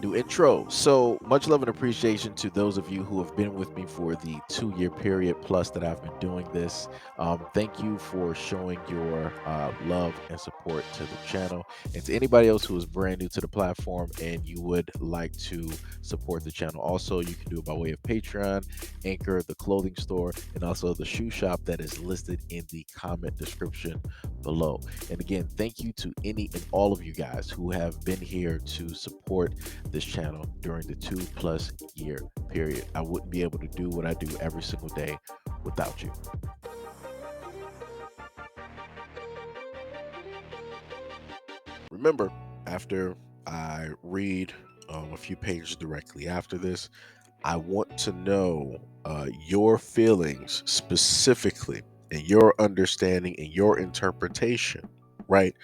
New intro. So much love and appreciation to those of you who have been with me for the 2 year period plus that I've been doing this. Thank you for showing your love and support to the channel. And to anybody else who is brand new to the platform and you would like to support the channel, also, you can do it by way of Patreon, Anchor, the clothing store, and also the shoe shop that is listed in the comment description below. And again, thank you to any and all of you guys who have been here to support this channel during the 2+ year period. I wouldn't be able to do what I do every single day without you. Remember, after I read a few pages directly after this, I want to know your feelings specifically and your understanding and your interpretation, right,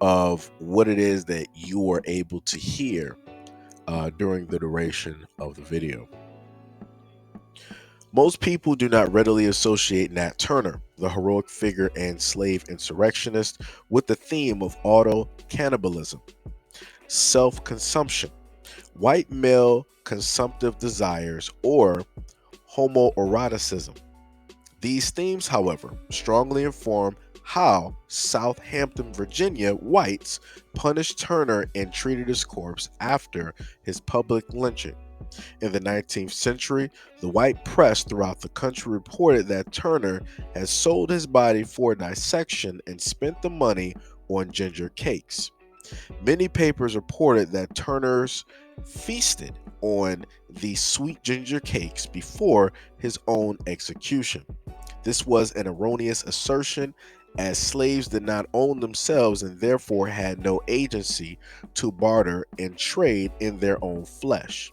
of what it is that you were able to hear during the duration of the video. Most people do not readily associate Nat Turner, the heroic figure and slave insurrectionist, with the theme of auto cannibalism, self consumption, white male consumptive desires, or homoeroticism. These themes, however, strongly inform how Southampton, Virginia whites punished Turner and treated his corpse after his public lynching. In the 19th century, the white press throughout the country reported that Turner had sold his body for dissection and spent the money on ginger cakes. Many papers reported that Turner's feasted on the sweet ginger cakes before his own execution. This was an erroneous assertion, as slaves did not own themselves and therefore had no agency to barter and trade in their own flesh.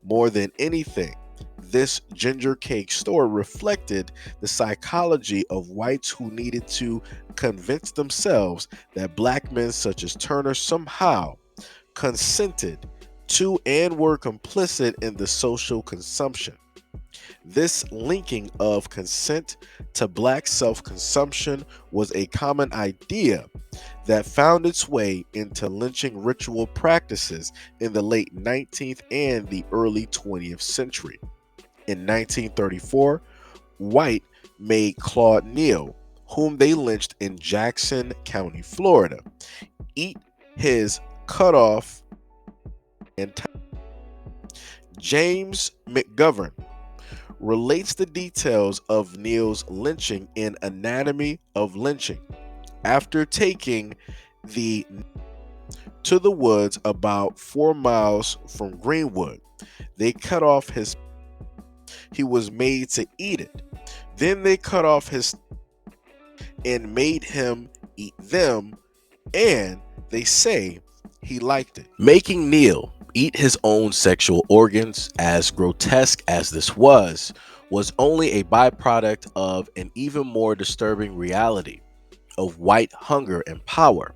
More than anything, this ginger cake story reflected the psychology of whites who needed to convince themselves that black men such as Turner somehow consented to and were complicit in the social consumption. This linking of consent to black self consumption was a common idea that found its way into lynching ritual practices in the late 19th and the early 20th century. In 1934, White made Claude Neal, whom they lynched in Jackson County, Florida, eat his cutoff and James McGovern relates the details of Neal's lynching in Anatomy of Lynching. After taking the to the woods about 4 miles from Greenwood, they cut off his. He was made to eat it. Then they cut off his and made him eat them, and they say he liked it. Making Neal eat his own sexual organs, as grotesque as this was only a byproduct of an even more disturbing reality of white hunger and power.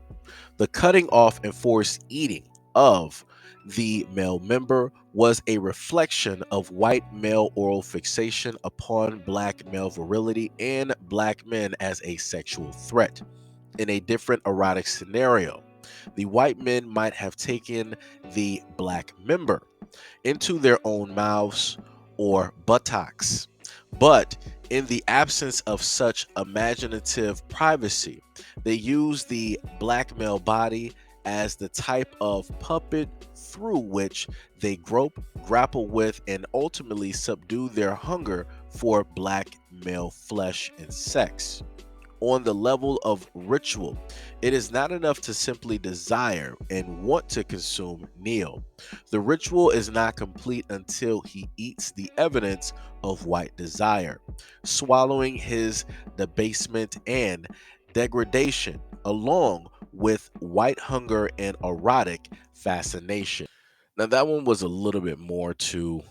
The cutting off and forced eating of the male member was a reflection of white male oral fixation upon black male virility and black men as a sexual threat. In a different erotic scenario, the white men might have taken the black member into their own mouths or buttocks. But in the absence of such imaginative privacy, they use the black male body as the type of puppet through which they grope, grapple with, and ultimately subdue their hunger for black male flesh and sex. On the level of ritual, it is not enough to simply desire and want to consume Neal. The ritual is not complete until he eats the evidence of white desire, swallowing his debasement and degradation along with white hunger and erotic fascination. Now, that one was a little bit more to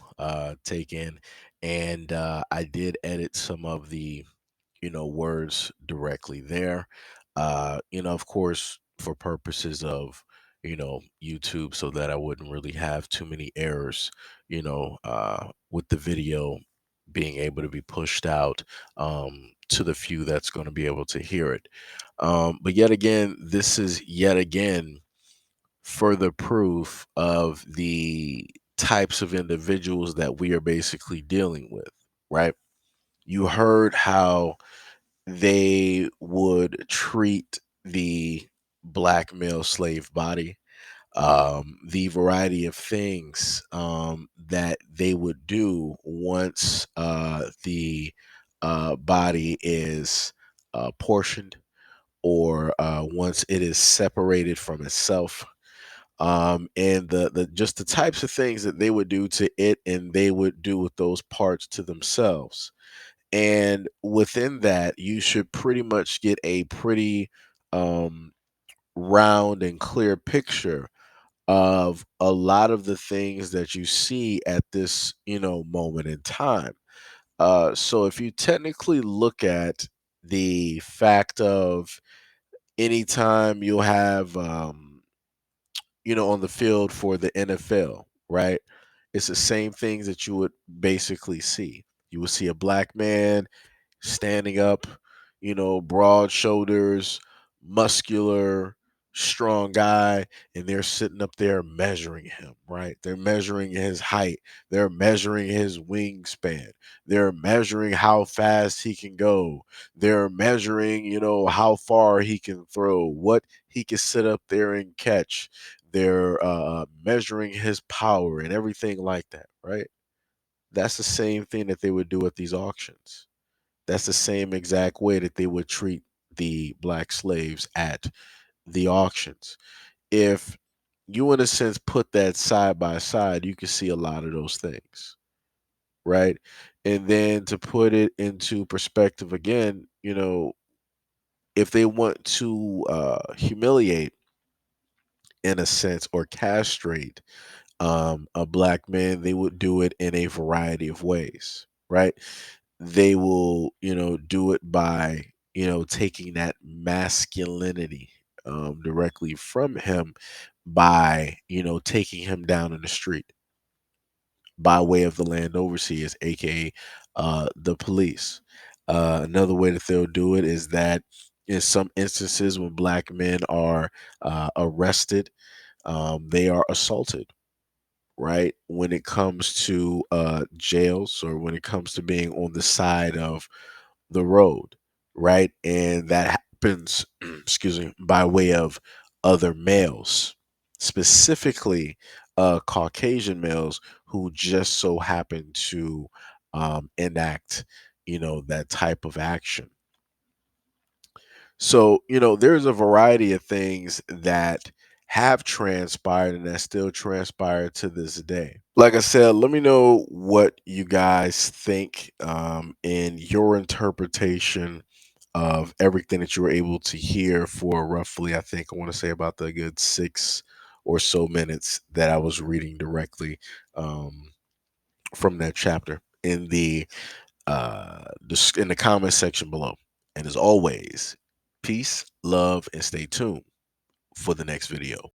take in, and I did edit some of the words directly there. Of course, for purposes of, YouTube, so that I wouldn't really have too many errors, with the video being able to be pushed out to the few that's going to be able to hear it. But yet again, this is yet again further proof of the types of individuals that we are basically dealing with, right? You heard how they would treat the black male slave body, the variety of things that they would do once the body is portioned, or once it is separated from itself, and the just the types of things that they would do to it and they would do with those parts to themselves. And within that, you should pretty much get a pretty um, round and clear picture of a lot of the things that you see at this, moment in time. So if you technically look at the fact of anytime you'll have, on the field for the NFL, right? It's the same things that you would basically see. You would see a black man standing up, broad shoulders, muscular, strong guy, and they're sitting up there measuring him, right? They're measuring his height, they're measuring his wingspan, they're measuring how fast he can go, they're measuring, how far he can throw, what he can sit up there and catch. They're measuring his power and everything like that, right? That's the same thing that they would do at these auctions. That's the same exact way that they would treat the black slaves at the auctions. If you, in a sense, put that side by side, you can see a lot of those things, right? And then to put it into perspective again, if they want to humiliate, in a sense, or castrate a black man, they would do it in a variety of ways, right? They will, do it by, taking that masculinity directly from him by, taking him down in the street by way of the land overseers, aka the police. Another way that they'll do it is that in some instances when black men are arrested, they are assaulted, right? When it comes to jails, or when it comes to being on the side of the road, right? And that happens, excuse me, by way of other males, specifically Caucasian males who just so happen to enact, that type of action. So, there's a variety of things that have transpired and that still transpire to this day. Like I said, let me know what you guys think, in your interpretation of everything that you were able to hear for roughly, I think I want to say about the good 6 or so minutes that I was reading directly from that chapter in the comment section below. And as always, peace, love, and stay tuned for the next video.